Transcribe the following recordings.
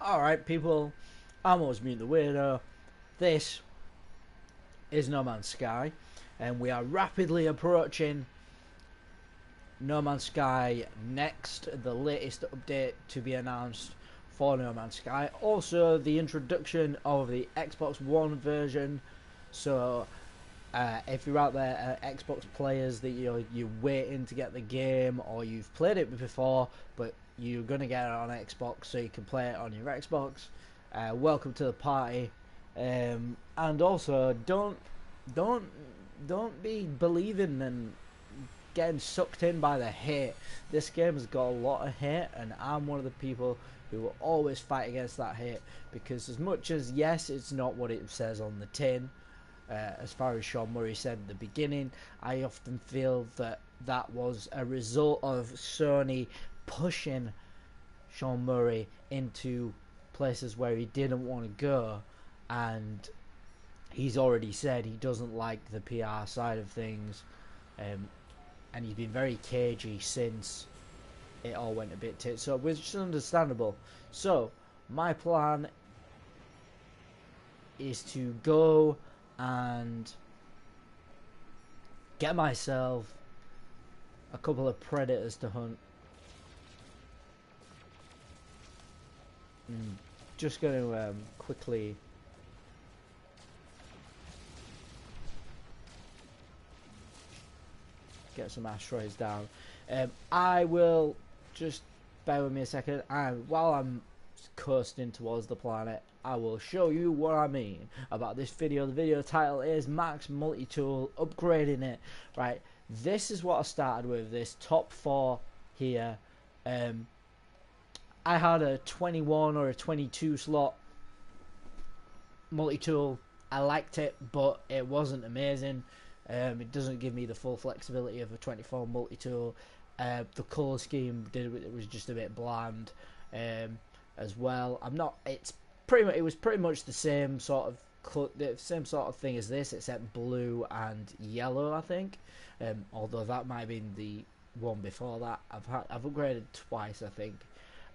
Alright, people, I'm always Mute the Weirdo. This is No Man's Sky, and we are rapidly approaching No Man's Sky Next, the latest update to be announced for No Man's Sky. Also, the introduction of the Xbox One version. So, if you're out there, Xbox players that you're waiting to get the game, or you've played it before, but you're gonna get it on Xbox so you can play it on your Xbox. Welcome to the party, and also don't be believing and getting sucked in by the hate. This game has got a lot of hate, and I'm one of the people who will always fight against that hate, because as much as yes, it's not what it says on the tin. As far as Sean Murray said at the beginning, I often feel that that was a result of Sony pushing Sean Murray into places where he didn't want to go, and he's already said he doesn't like the PR side of things, and he's been very cagey since it all went a bit tits up, which is understandable. So my plan is to go and get myself a couple of predators to hunt. Just going to quickly get some asteroids down. I will just bear with me a second, and while I'm coasting towards the planet, I will show you what I mean about this video. The video title is Max Multitool, upgrading it. Right, this is what I started with, this top 4 here. I had a 21 or a 22 slot multi-tool. I liked it, but it wasn't amazing. It doesn't give me the full flexibility of a 24 multi-tool. The colour scheme it was just a bit bland as well. It was pretty much the same sort of thing as this, except blue and yellow, I think. Although that might have been the one before that. I've upgraded twice, I think,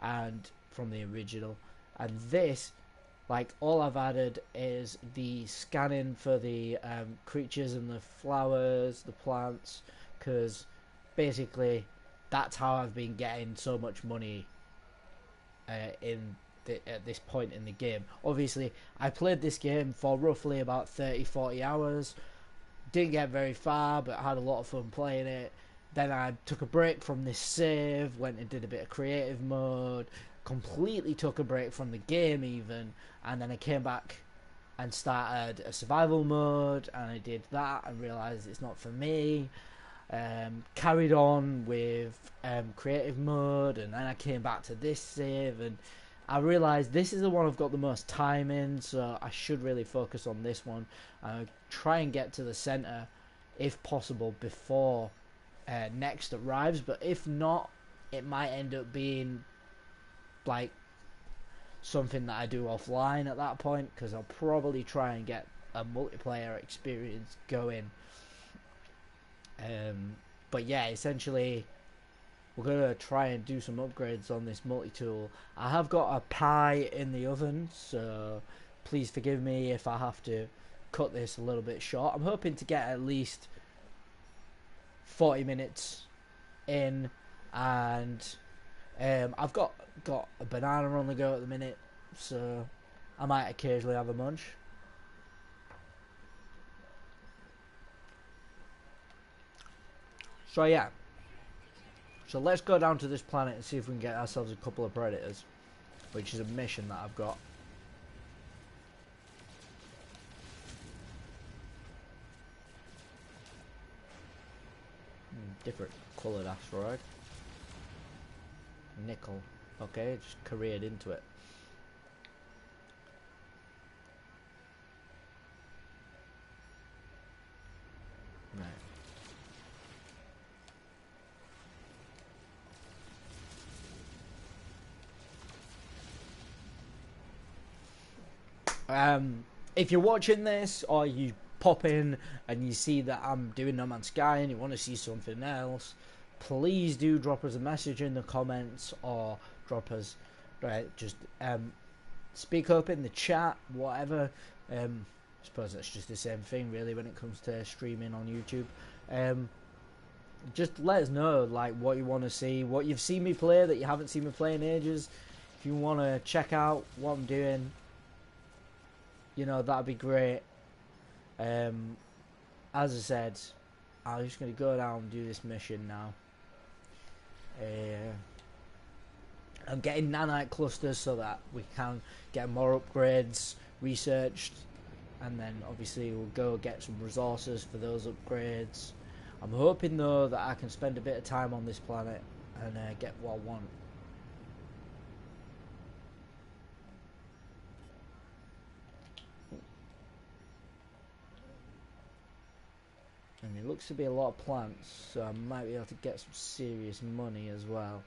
and from the original. And this, like, all I've added is the scanning for the creatures and the flowers, the plants, because basically that's how I've been getting so much money at this point in the game. Obviously, I played this game for roughly about 30-40 hours. Didn't get very far, but had a lot of fun playing it. Then I took a break from this save, went and did a bit of creative mode, completely took a break from the game even, and then I came back and started a survival mode, and I did that and realised it's not for me. Carried on with creative mode, and then I came back to this save, and I realised this is the one I've got the most time in, so I should really focus on this one. Try and get to the centre if possible before Next arrives, but if not, it might end up being like something that I do offline at that point, because I'll probably try and get a multiplayer experience going. But yeah, essentially we're gonna try and do some upgrades on this multi-tool. I have got a pie in the oven, so please forgive me if I have to cut this a little bit short. I'm hoping to get at least 40 minutes in, and I've got a banana on the go at the minute, so I might occasionally have a munch. So yeah, so let's go down to this planet and see if we can get ourselves a couple of predators, which is a mission that I've got. Different coloured asteroid. Nickel. Okay, just careered into it. Right. If you're watching this, or you pop in and you see that I'm doing No Man's Sky and you want to see something else, please do drop us a message in the comments, or drop us just speak up in the chat, whatever. I suppose that's just the same thing really when it comes to streaming on YouTube. Just let us know like what you want to see, what you've seen me play that you haven't seen me play in ages. If you want to check out what I'm doing, you know, that'd be great. As I said, I'm just going to go down and do this mission now. I'm getting nanite clusters so that we can get more upgrades researched, and then obviously we'll go get some resources for those upgrades. I'm hoping though that I can spend a bit of time on this planet and get what I want. And it looks to be a lot of plants, so I might be able to get some serious money as well.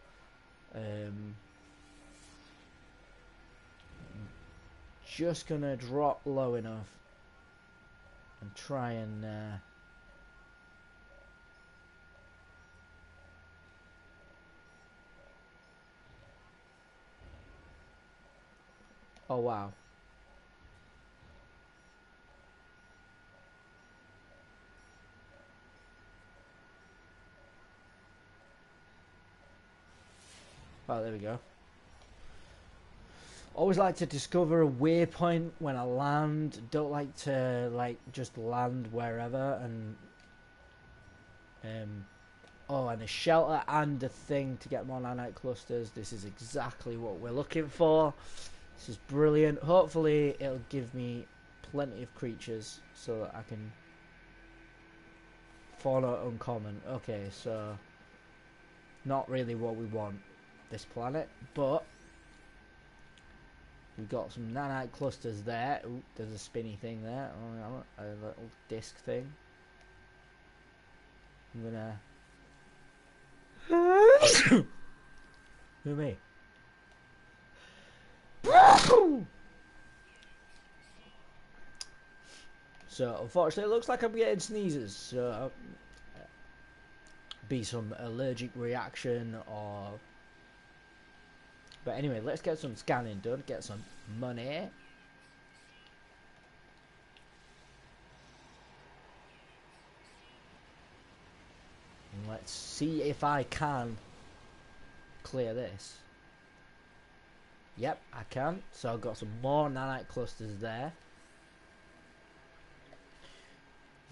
Just gonna drop low enough and try and oh wow. Oh, there we go. Always like to discover a waypoint when I land. Don't like to like just land wherever. And oh, and a shelter and a thing to get more nanite clusters. This is exactly what we're looking for. This is brilliant. Hopefully it'll give me plenty of creatures so that I can fauna uncommon. Okay, so not really what we want this planet, but we've got some nanite clusters there. Ooh, there's a spinny thing there. Oh, a little disc thing. I'm gonna who me? So unfortunately it looks like I'm getting sneezes, so be some allergic reaction or, but anyway, let's get some scanning done, get some money, and let's see if I can clear this. Yep, I can. So I've got some more nanite clusters there.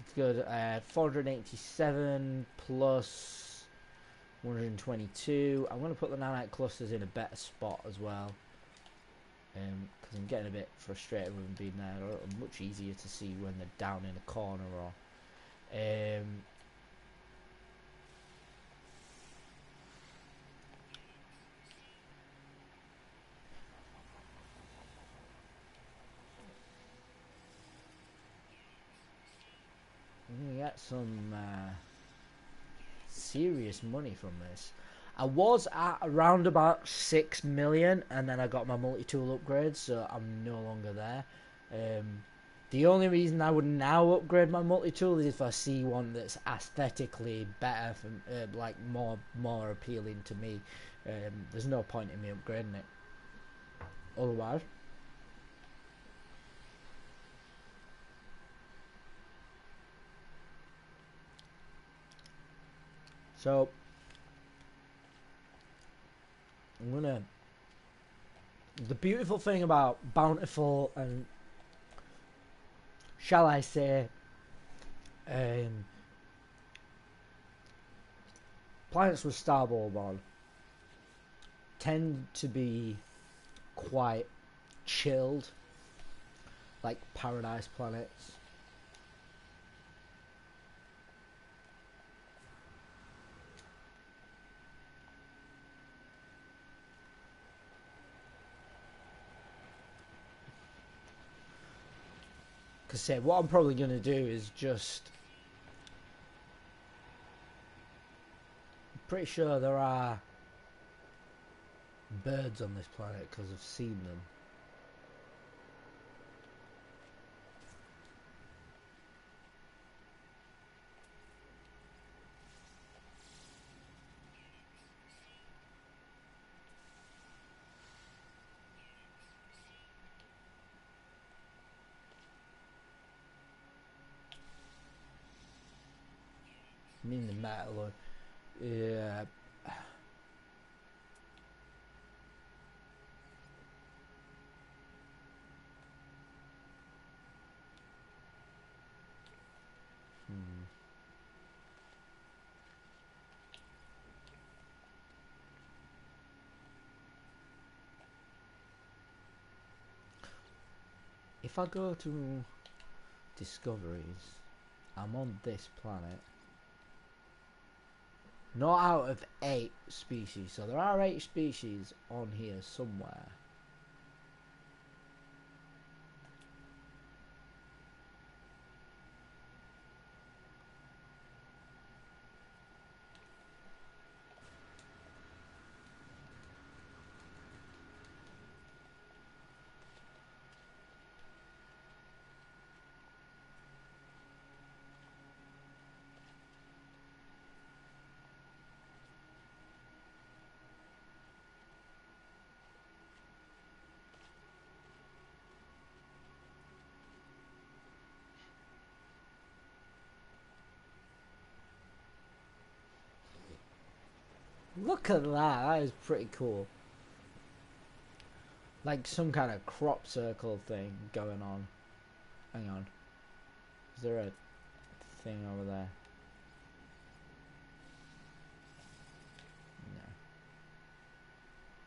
It's good. 487 plus 122. I'm going to put the nanite clusters in a better spot as well, because I'm getting a bit frustrated with them being there. They're much easier to see when they're down in a corner or I'm gonna get some serious money from this. I was at around about 6 million, and then I got my multi-tool upgrade, so I'm no longer there. The only reason I would now upgrade my multi-tool is if I see one that's aesthetically better, for, like more appealing to me. There's no point in me upgrading it otherwise. So I'm gonna. The beautiful thing about Bountiful and, shall I say, planets with Starball on tend to be quite chilled, like paradise planets. Because say what I'm probably going to do is just, I'm pretty sure there are birds on this planet because I've seen them. mean the metal. Yeah. If I go to discoveries, I'm on this planet. Not out of 8 species, so there are 8 species on here somewhere. Look at that, that is pretty cool. Like some kind of crop circle thing going on. Hang on. Is there a thing over there?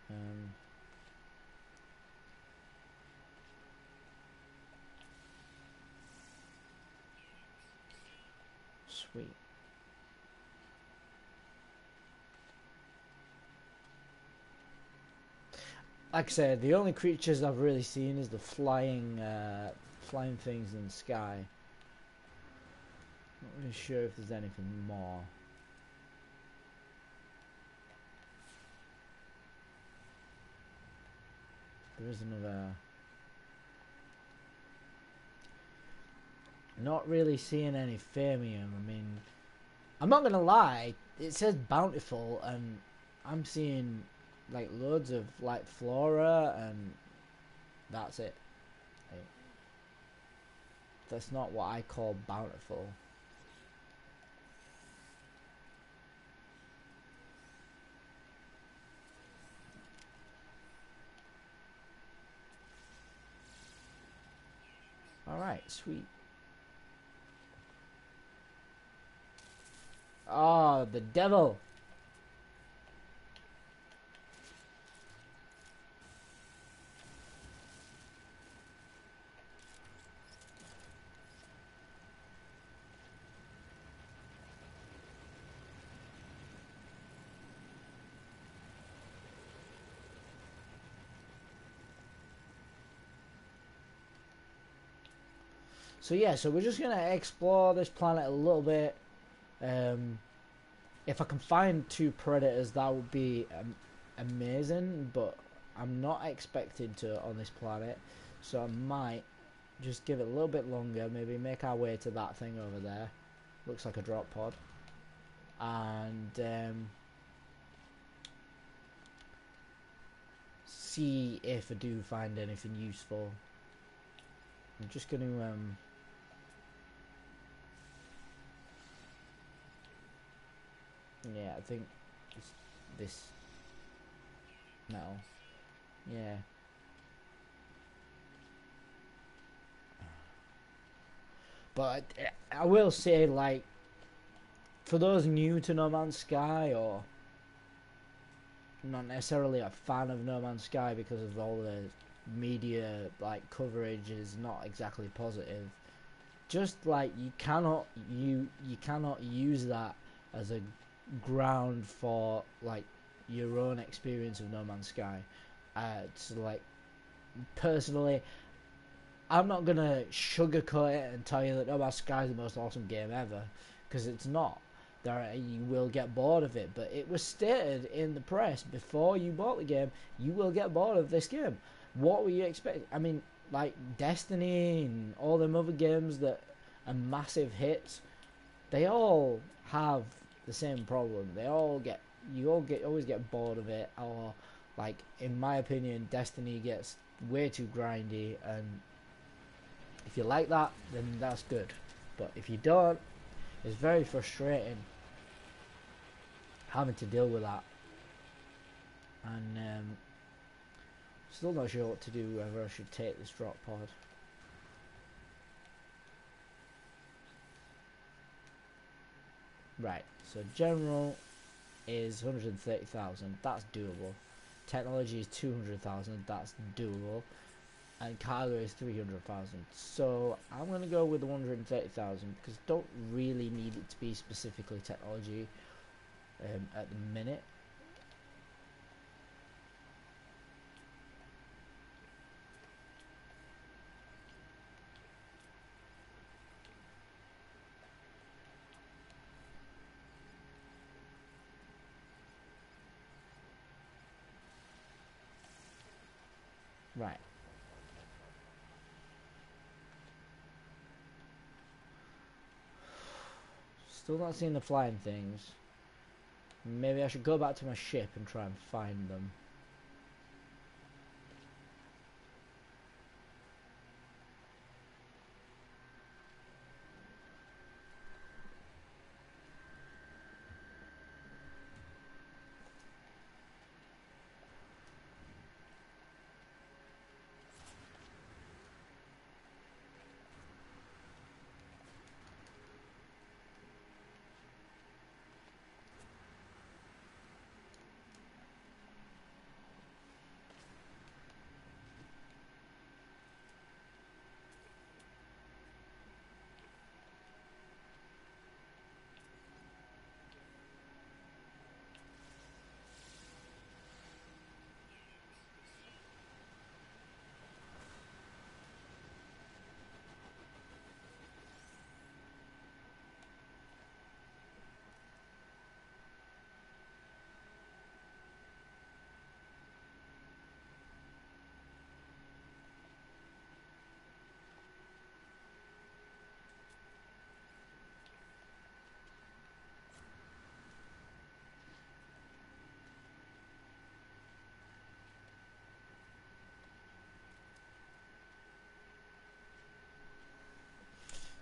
No. Sweet. Like I said, the only creatures I've really seen is the flying things in the sky. Not really sure if there's anything more. There is another. Not really seeing any fermium. I mean, I'm not gonna lie. It says bountiful, and I'm seeing like loads of like flora, and that's it. Like, that's not what I call bountiful. Alright, sweet. Oh, the devil! So yeah, so we're just gonna explore this planet a little bit. If I can find 2 predators, that would be amazing. But I'm not expected to on this planet, so I might just give it a little bit longer. Maybe make our way to that thing over there. Looks like a drop pod, and see if I do find anything useful. I'm just gonna yeah, I think it's this metal. Yeah. But I will say, like, for those new to No Man's Sky, or not necessarily a fan of No Man's Sky because of all the media like coverage is not exactly positive, just like you cannot use that as a ground for like your own experience of No Man's Sky. It's like, personally, I'm not gonna sugarcoat it and tell you that No Man's Sky is the most awesome game ever, because it's not. You will get bored of it, but it was stated in the press before you bought the game, you will get bored of this game. What were you expecting? I mean, like Destiny and all them other games that are massive hits, they all have the same problem. You always get bored of it, or like in my opinion, Destiny gets way too grindy, and if you like that, then that's good. But if you don't, it's very frustrating. having to deal with that, and still not sure what to do, whether I should take this drop pod. Right, so general is 130,000, that's doable. Technology is 200,000, that's doable. And cargo is 300,000. So I'm going to go with 130,000 because I don't really need it to be specifically technology at the minute. Right. Still not seeing the flying things. Maybe I should go back to my ship and try and find them.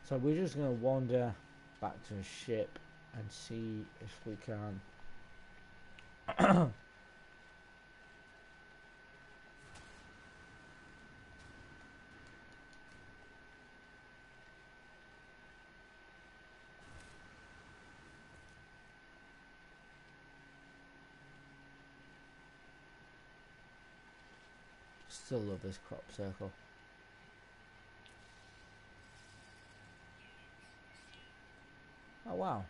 So we're just going to wander back to the ship and see if we can still love this crop circle. Oh wow.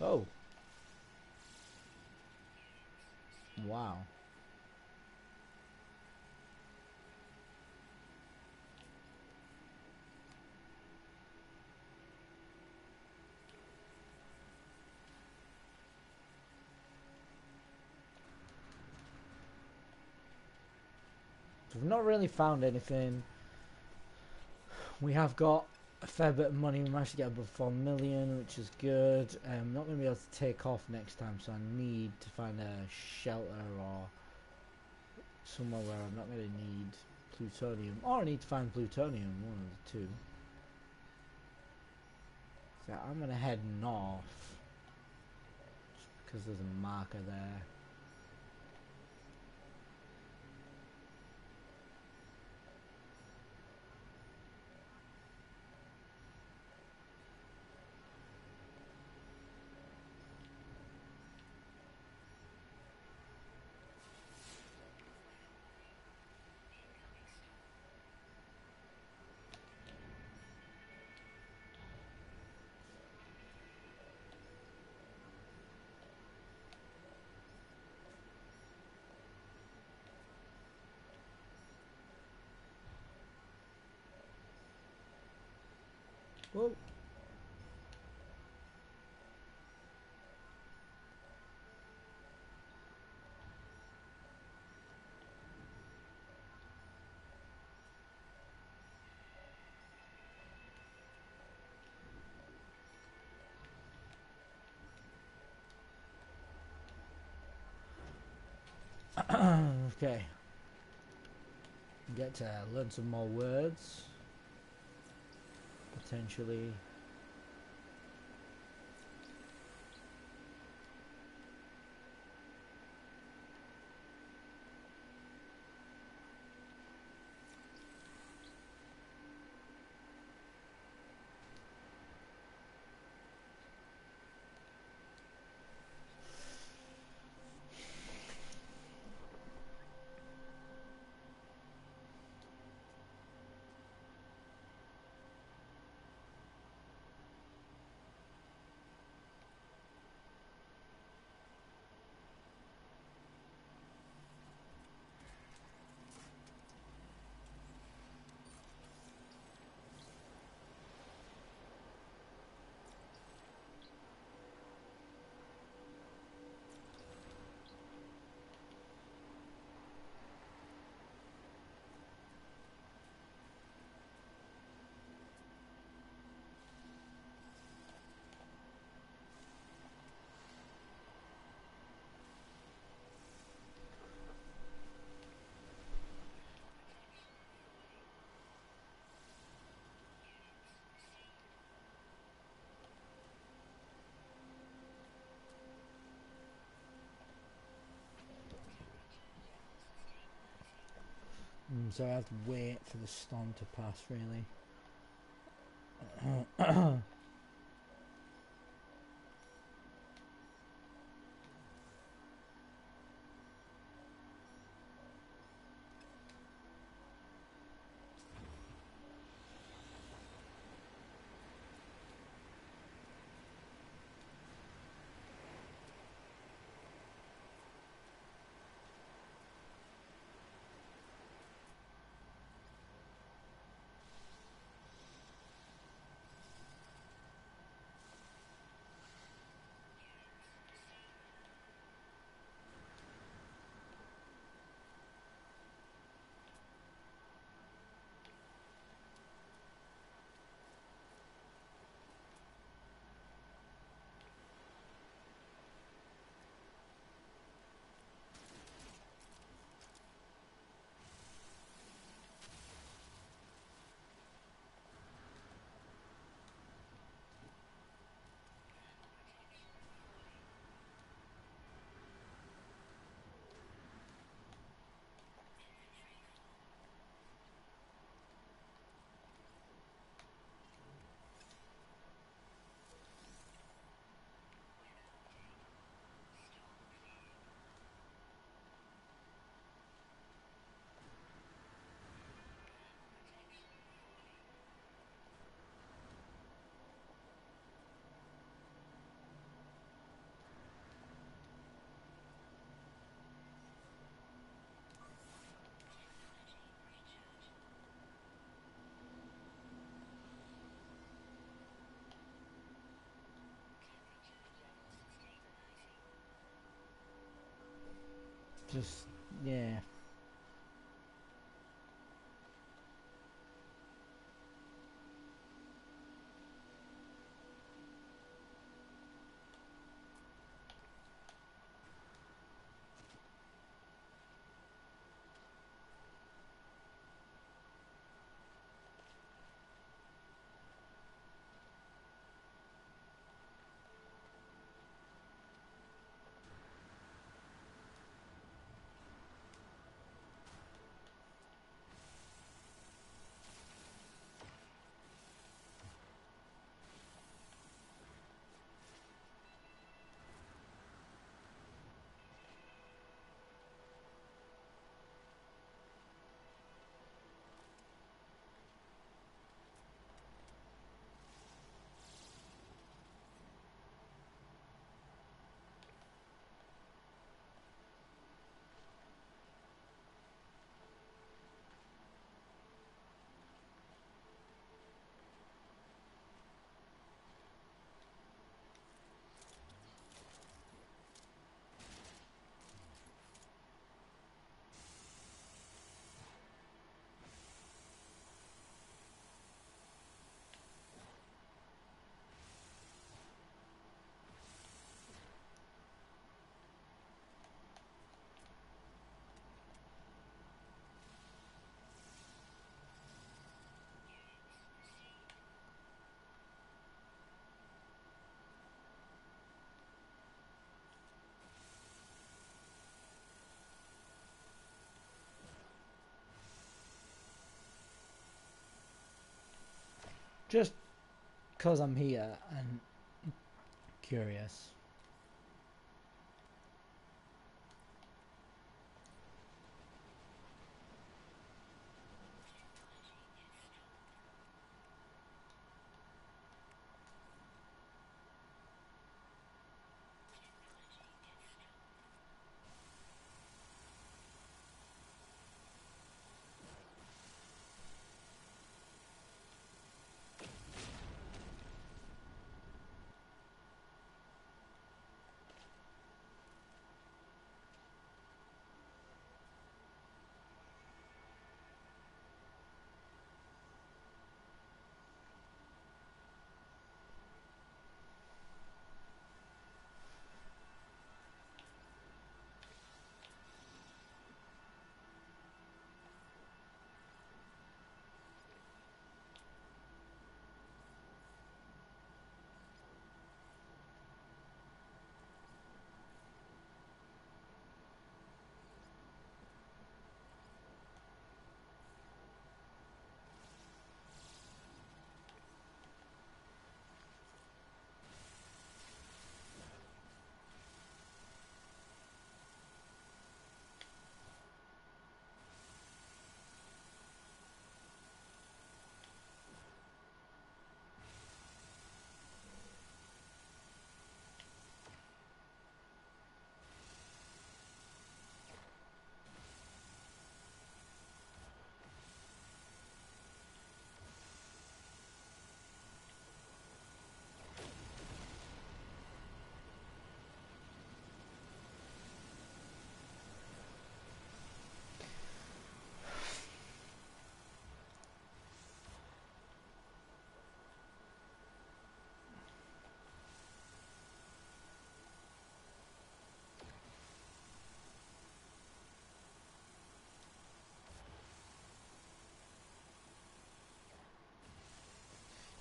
Oh. Wow. So we've not really found anything. We have got a fair bit of money. We managed to get above 4 million, which is good. I'm not going to be able to take off next time, so I need to find a shelter or somewhere where I'm not going to need plutonium. Or I need to find plutonium, one of the two. So I'm going to head north, just because there's a marker there. Whoa. Okay. Get to learn some more words. Potentially. So I have to wait for the storm to pass, really. Just, yeah. just because I'm here and curious.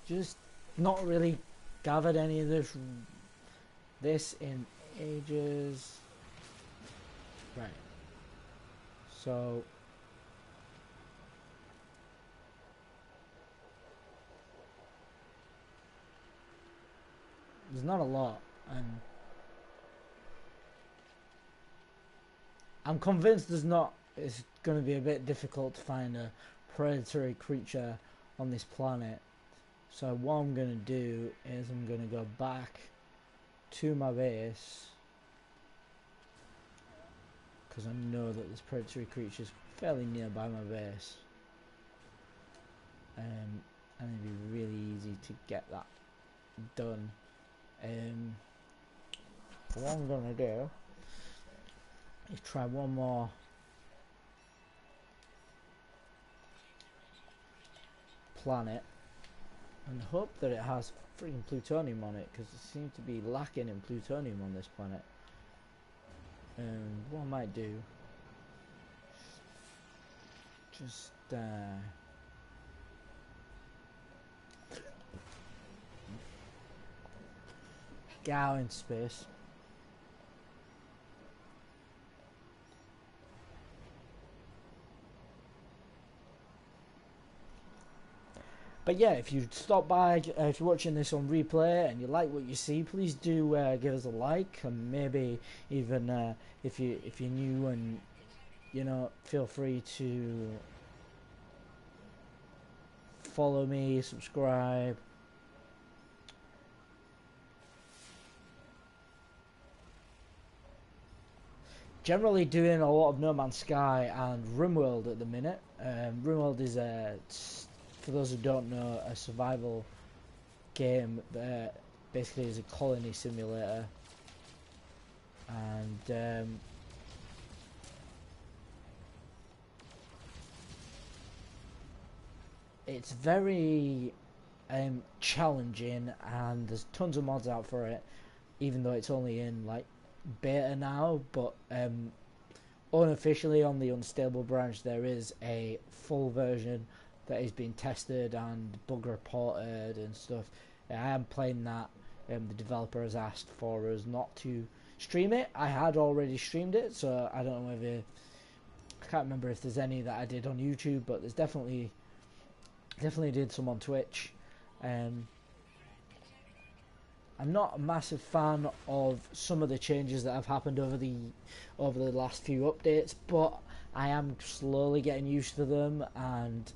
Just not really gathered any of this in ages. Right. So there's not a lot, and I'm convinced there's not. It's going to be a bit difficult to find a predatory creature on this planet. So what I'm going to do is I'm going to go back to my base, because I know that there's predatory creatures fairly nearby my base, and it'd be really easy to get that done. What I'm going to do is try one more planet and hope that it has freaking plutonium on it, because it seems to be lacking in plutonium on this planet. And what I might do, just go out in space. But yeah, if you stop by, if you're watching this on replay and you like what you see, please do give us a like, and maybe even if you're new, and feel free to follow me, subscribe. Generally doing a lot of No Man's Sky and RimWorld at the minute. RimWorld is for those who don't know, a survival game that basically is a colony simulator, and it's very challenging, and there's tons of mods out for it, even though it's only in like beta now. But unofficially on the Unstable branch there is a full version that is being tested and bug reported and stuff. I am playing that. The developer has asked for us not to stream it. I had already streamed it, so I don't know whether, I can't remember if there's any that I did on YouTube, but there's definitely did some on Twitch. I'm not a massive fan of some of the changes that have happened over the last few updates, but I am slowly getting used to them, and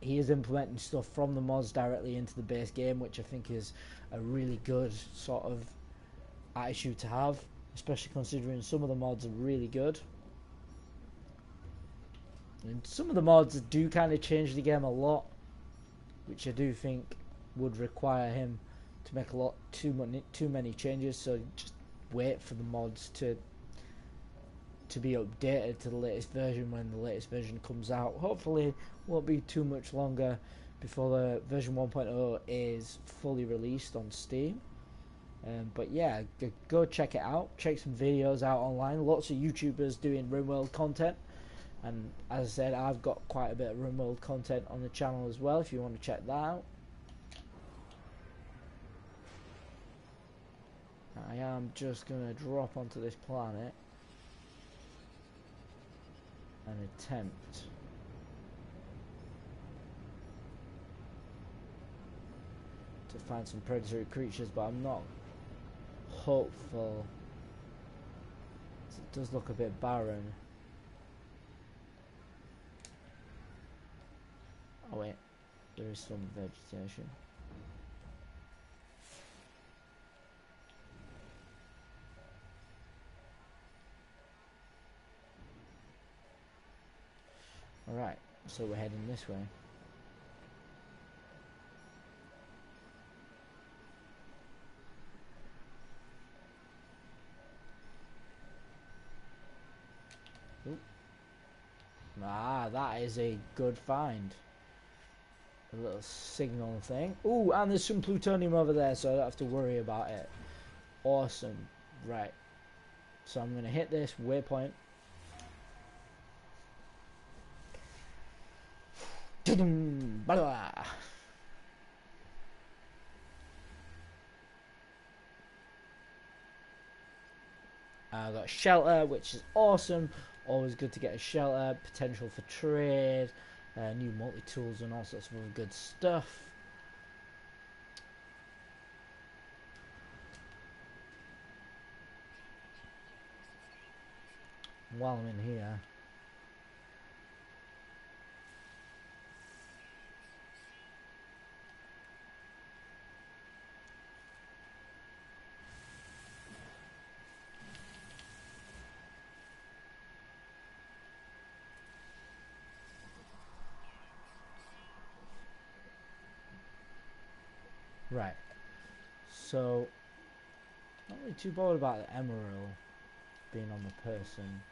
he is implementing stuff from the mods directly into the base game, which I think is a really good sort of attitude to have, especially considering some of the mods are really good. And some of the mods do kind of change the game a lot, which I do think would require him to make too many changes. So just wait for the mods to be updated to the latest version when the latest version comes out. Hopefully, it won't be too much longer before the version 1.0 is fully released on Steam. But yeah, go check it out. Check some videos out online. Lots of YouTubers doing RimWorld content. And as I said, I've got quite a bit of RimWorld content on the channel as well, if you want to check that out. I am just going to drop onto this planet and attempt to find some predatory creatures, but I'm not hopeful. It does look a bit barren. Oh wait, there is some vegetation. Alright, so we're heading this way. Ooh. Ah, that is a good find. A little signal thing. Ooh, and there's some plutonium over there, so I don't have to worry about it. Awesome. Right. So I'm going to hit this waypoint. I got shelter, which is awesome. Always good to get a shelter. Potential for trade. New multi-tools and all sorts of other good stuff. While I'm in here, right, so not really too bothered about the emerald being on the person.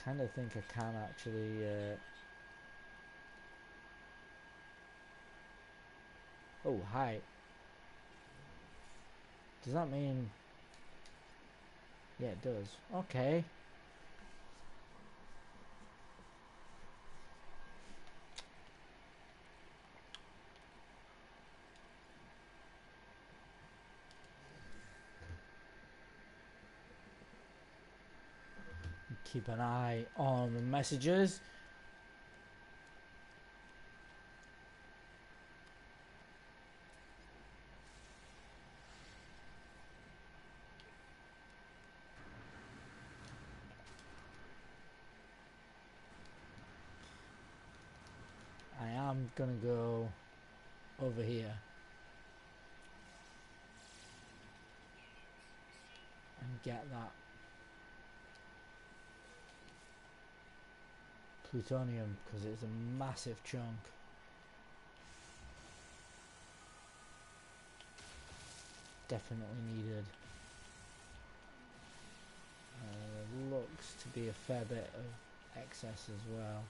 Kind of think I can actually oh, hi. Does that mean... Yeah, it does. Okay. Keep an eye on the messages. I am gonna go over here and get that plutonium because it's a massive chunk. Definitely needed. Looks to be a fair bit of excess as well,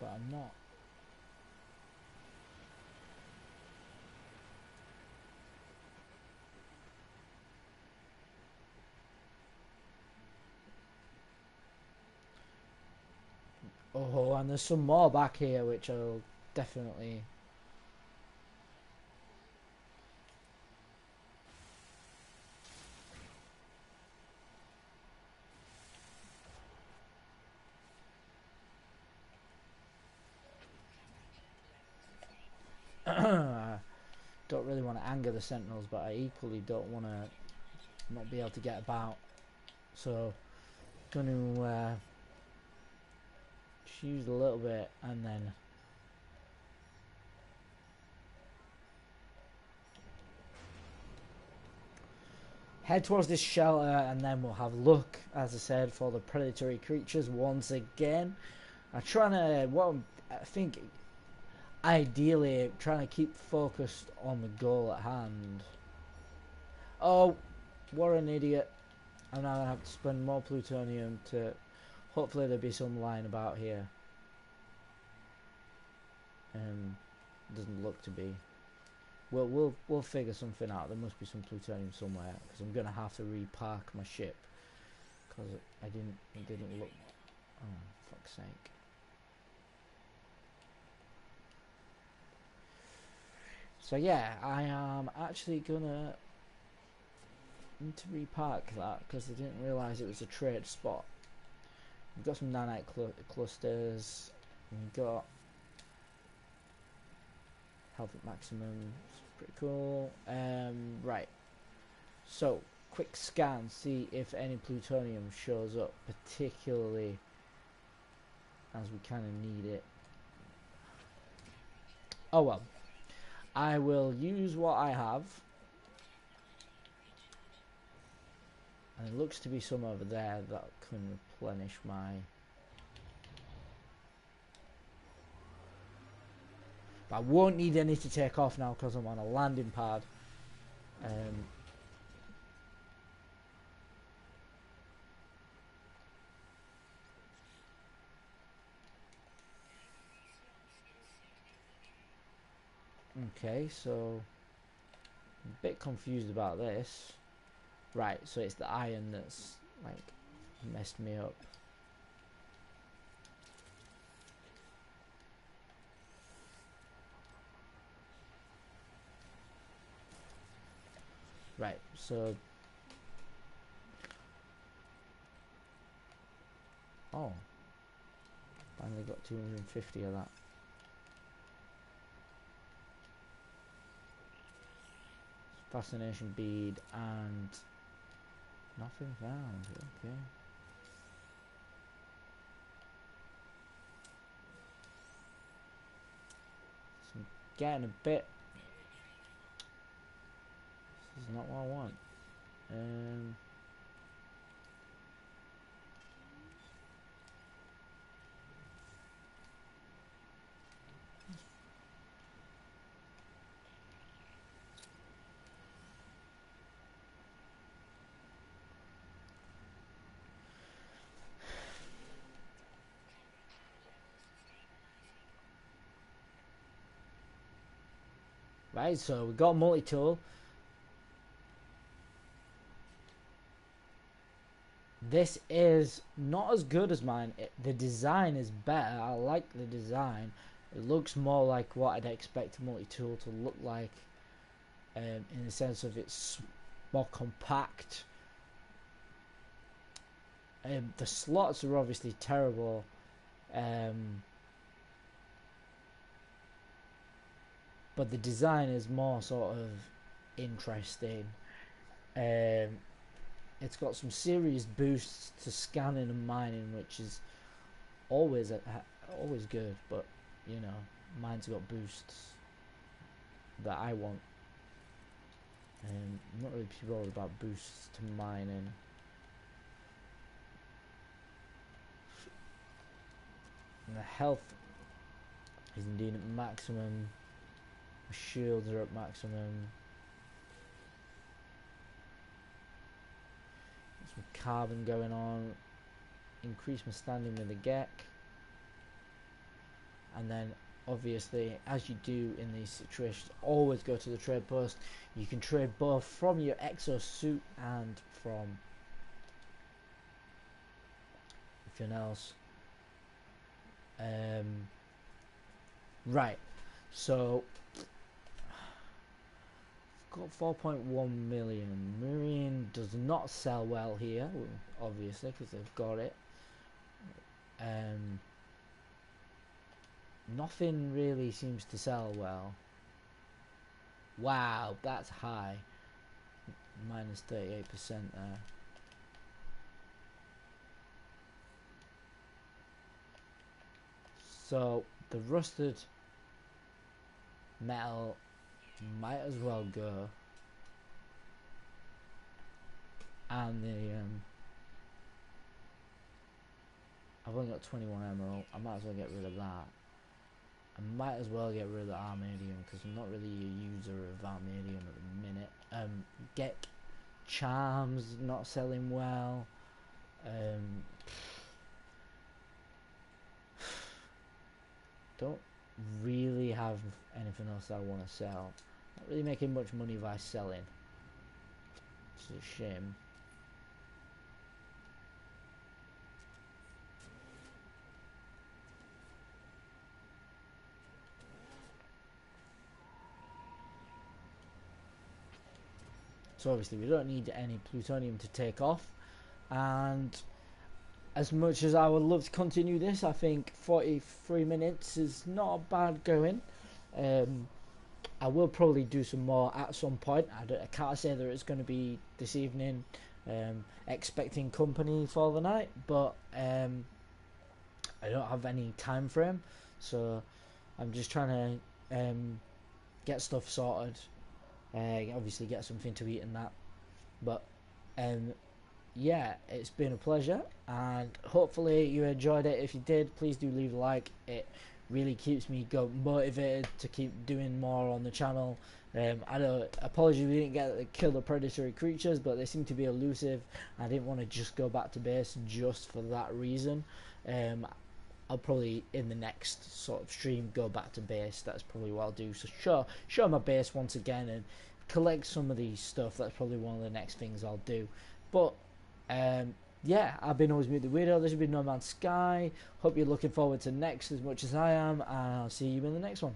but I'm not. Oh, and there's some more back here which I'll definitely... I don't really want to anger the sentinels, but I equally don't want to not be able to get about. So, going to choose a little bit and then head towards this shelter, and then we'll have a look, as I said, for the predatory creatures once again. I'm trying to, I think, ideally, trying to keep focused on the goal at hand. Oh, what an idiot. I'm now going to have to spend more plutonium to... Hopefully there'll be some lying about here. Doesn't look to be. We'll figure something out. There must be some plutonium somewhere, because I'm going to have to repark my ship. Because it didn't look... Oh, fuck's sake. So yeah, I am actually gonna need to repark that because I didn't realise it was a trade spot. We've got some nanite clusters. We've got health at maximum. It's pretty cool. Right. So quick scan, see if any plutonium shows up, particularly as we kind of need it. Oh well. I will use what I have. And it looks to be some over there that can replenish my... But I won't need any to take off now because I'm on a landing pad. Okay, so I'm a bit confused about this. Right, so it's the iron that's like messed me up. Right, so oh, finally got 250 of that. Fascination bead and nothing found. Okay. So I'm getting a bit. This is not what I want. Right, so we got a multi-tool. This is not as good as mine. The design is better. I like the design. It looks more like what I'd expect a multi-tool to look like, in the sense of it's more compact. The slots are obviously terrible. But the design is more sort of interesting. It's got some serious boosts to scanning and mining, which is always good. But you know, mine's got boosts that I want. I'm not really too bothered about boosts to mining. And the health is indeed at maximum. My shields are at maximum. Some carbon going on. Increase my standing with the GEC. And then obviously, as you do in these situations, always go to the trade post. You can trade both from your exosuit and from anything else. Right, so got 4.1 million. Marine does not sell well here, obviously, because they've got it. Nothing really seems to sell well. Wow, that's high. Minus 38% there. So the rusted metal might as well go, and the I've only got 21 emerald. I might as well get rid of that. I might as well get rid of the armadium because I'm not really a user of armadium at the minute. Get charms not selling well. Don't really have anything else I want to sell. Not really making much money by selling. It's a shame. So obviously we don't need any plutonium to take off, and as much as I would love to continue this, I think 43 minutes is not bad going. I will probably do some more at some point. I can't say that it's going to be this evening, expecting company for the night, but I don't have any time frame, so I'm just trying to get stuff sorted. Obviously get something to eat and that, but yeah, it's been a pleasure, and hopefully you enjoyed it. If you did, please do leave a like. It really keeps me motivated to keep doing more on the channel. I know, apologies we didn't get to kill the predatory creatures, but they seem to be elusive. I didn't want to just go back to base just for that reason. I'll probably in the next sort of stream go back to base. That's probably what I'll do. So show my base once again and collect some of these stuff. That's probably one of the next things I'll do. But yeah, I've been always the weirdo. This has been No Man's Sky. Hope you're looking forward to next as much as I am, and I'll see you in the next one.